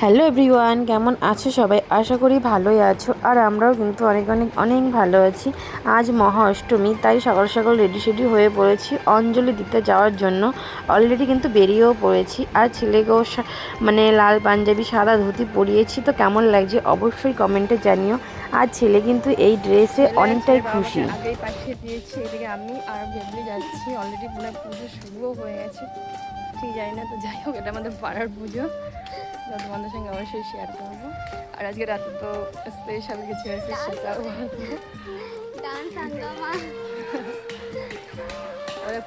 Hello everyone, কেমন আছো সবাই? আশা করি ভালোই আছো। আর আমরাও কিন্তু অনেক অনেক অনেক ভালো আছি। আজ মহা অষ্টমী, তাই সকাল সকাল রেডি হয়ে পড়েছি অঞ্জলি দিতে যাওয়ার জন্য। অলরেডি কিন্তু বেরিয়েও পড়েছি। আর ছেলেকেও মানে লাল পাঞ্জাবি সাদা ধুতি পরিয়েছি। তো কেমন লাগছে অবশ্যই কমেন্টে জানিও। আর ছেলে কিন্তু এই ড্রেসে অনেকটাই খুশি। আগেই পাঠিয়ে দিয়েছি, এদিকে আমি আর বেবলি যাচ্ছি। অলরেডি পুরো পুজো শুরুও হয়ে গেছে, ঠিক যাই না। তো যাই হোক, এটা আমাদের পাড়ার পুজো, তো তোমাদের সঙ্গে অবশ্যই শেয়ার করবো। আর আজকে রাতে তো স্পেশাল কিছু আছে, সেটাও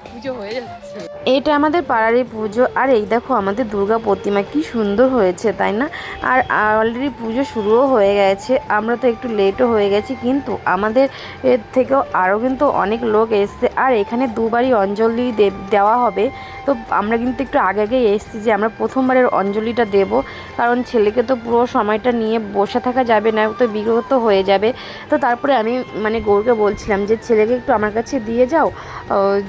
পুজো হয়ে যাচ্ছে। এটা আমাদের পাড়ারই পুজো। আর এই দেখো আমাদের দুর্গা প্রতিমা কি সুন্দর হয়েছে, তাই না? আর অলরেডি পুজো শুরুও হয়ে গেছে। আমরা তো একটু লেটও হয়ে গেছি, কিন্তু আমাদের এর থেকেও আরও কিন্তু অনেক লোক এসছে। আর এখানে দুবারই অঞ্জলি দেওয়া হবে। তো আমরা কিন্তু একটু আগে আগে এসেছি যে আমরা প্রথমবারের অঞ্জলিটা দেব, কারণ ছেলেকে তো পুরো সময়টা নিয়ে বসে থাকা যাবে না, তো বিরক্ত হয়ে যাবে। তো তারপরে আমি মানে গৌরকে বলছিলাম যে ছেলেকে একটু আমার কাছে দিয়ে যাও,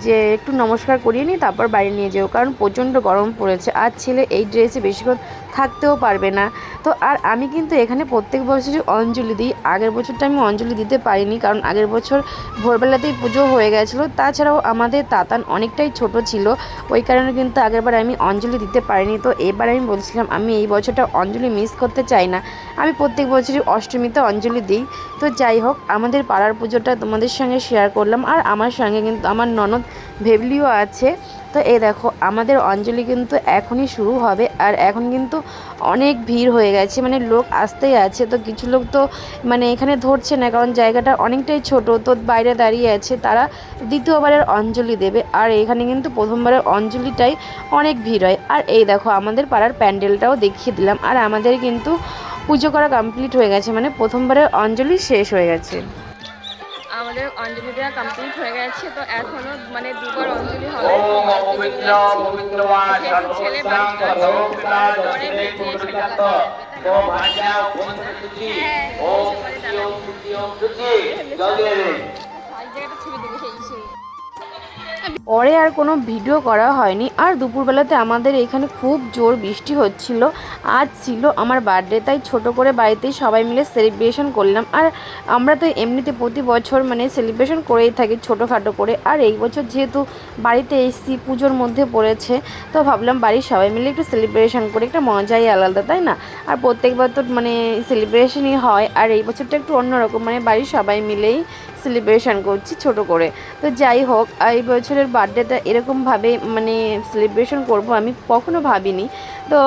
যে একটু নমস্কার করিয়ে নিই, তারপর বাড়ি নিয়ে যেও, কারণ প্রচণ্ড গরম পড়েছে। আর ছেলে এই ড্রেসে বেশিক্ষণ থাকতেও পারবে না। তো আর আমি কিন্তু এখানে প্রত্যেক বছরই অঞ্জলি দিই। আগের বছরটা আমি অঞ্জলি দিতে পারিনি, কারণ আগের বছর ভোরবেলাতেই পুজো হয়ে গেছিলো। তাছাড়াও আমাদের তাতান অনেকটাই ছোট ছিল, ওই কারণে কিন্তু আগেরবার আমি অঞ্জলি দিতে পারিনি। তো এবার আমি বলছিলাম আমি এই বছরটা অঞ্জলি মিস করতে চাই না, আমি প্রত্যেক বছরই অষ্টমীতে অঞ্জলি দিই। তো যাই হোক, আমাদের পাড়ার পুজোটা তোমাদের সঙ্গে শেয়ার করলাম। আর আমার সঙ্গে কিন্তু আমার ননদ ভেবলিও আছে। তো এই দেখো আমাদের অঞ্জলি কিন্তু এখনই শুরু হবে। আর এখন কিন্তু অনেক ভিড় হয়ে গেছে, মানে লোক আসতেই আছে। তো কিছু লোক তো মানে এখানে ধরছে না, কারণ জায়গাটা অনেকটাই ছোট, তো বাইরে দাঁড়িয়ে আছে, তারা দ্বিতীয়বারের অঞ্জলি দেবে। আর এখানে কিন্তু প্রথমবারের অঞ্জলিটাই অনেক ভিড় হয়। আর এই দেখো আমাদের পাড়ার প্যান্ডেলটাও দেখিয়ে দিলাম। আর আমাদের কিন্তু পুজো করা কমপ্লিট হয়ে গেছে, মানে প্রথমবারের অঞ্জলি শেষ হয়ে গেছে। আমাদের অঞ্জলি দেওয়া কমপ্লিট হয়ে গেছে। তো এখনো মানে দুবার অঞ্জলি হবে। ছেলে বাড়িতে আছে, পরে বেরিয়ে এসে ডালা জায়গাটা ছবি দেবে সেই পরে আর কোনো ভিডিও করা হয়নি। আর দুপুরবেলাতে আমাদের এখানে খুব জোর বৃষ্টি হচ্ছিল। আজ ছিল আমার বার্থডে, তাই ছোট করে বাড়িতেই সবাই মিলে সেলিব্রেশন করলাম। আর আমরা তো এমনিতে প্রতি বছর মানে সেলিব্রেশন করেই থাকি ছোটোখাটো করে। আর এই বছর যেহেতু বাড়িতে এসেছি, পুজোর মধ্যে পড়েছে, তো ভাবলাম বাড়ির সবাই মিলে একটু সেলিব্রেশন করে, একটা মজাই আলাদা, তাই না? আর প্রত্যেকবার তো মানে সেলিব্রেশনই হয়, আর এই বছরটা একটু অন্যরকম, মানে বাড়ির সবাই মিলেই সেলিব্রেশন করছি ছোট করে। তো যাই হোক, এই বছরের বার্থডেটা এরকমভাবে মানে সেলিব্রেশন করব আমি কখনো ভাবিনি। তো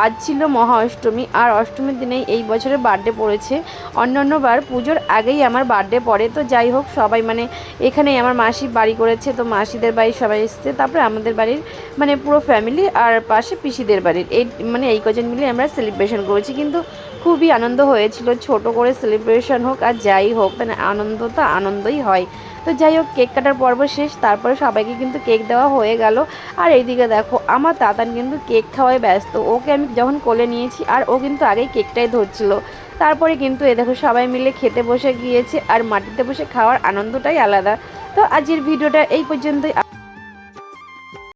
আজ ছিল মহা অষ্টমী, আর অষ্টমীর দিনেই এই বছরের বার্থডে পড়েছে। অন্যান্যবার পুজোর আগেই আমার বার্থডে পড়ে। তো যাই হোক, সবাই মানে এখানেই আমার মাসি বাড়ি করেছে, তো মাসিদের বাড়ির সবাই এসেছে, তারপরে আমাদের বাড়ির মানে পুরো ফ্যামিলি, আর পাশে পিসিদের বাড়ির, এই মানে এই কজন মিলে আমরা সেলিব্রেশন করেছি। কিন্তু খুবই আনন্দ হয়েছিল, ছোট করে সেলিব্রেশন হোক আর যাই হোক, মানে আনন্দ তো আনন্দই হয়। তো যাই হোক, কেক কাটার পর্ব শেষ, তারপরে সবাইকে কিন্তু কেক দেওয়া হয়ে গেল। আর এইদিকে দেখো আমার তাতান কিন্তু কেক খাওয়ায় ব্যস্ত, ওকে আমি যখন কোলে নিয়েছি আর ও কিন্তু আগেই কেকটাই ধরছিল। তারপরে কিন্তু এ দেখো সবাই মিলে খেতে বসে গিয়েছে, আর মাটিতে বসে খাওয়ার আনন্দটাই আলাদা। তো আজকের ভিডিওটা এই পর্যন্তই।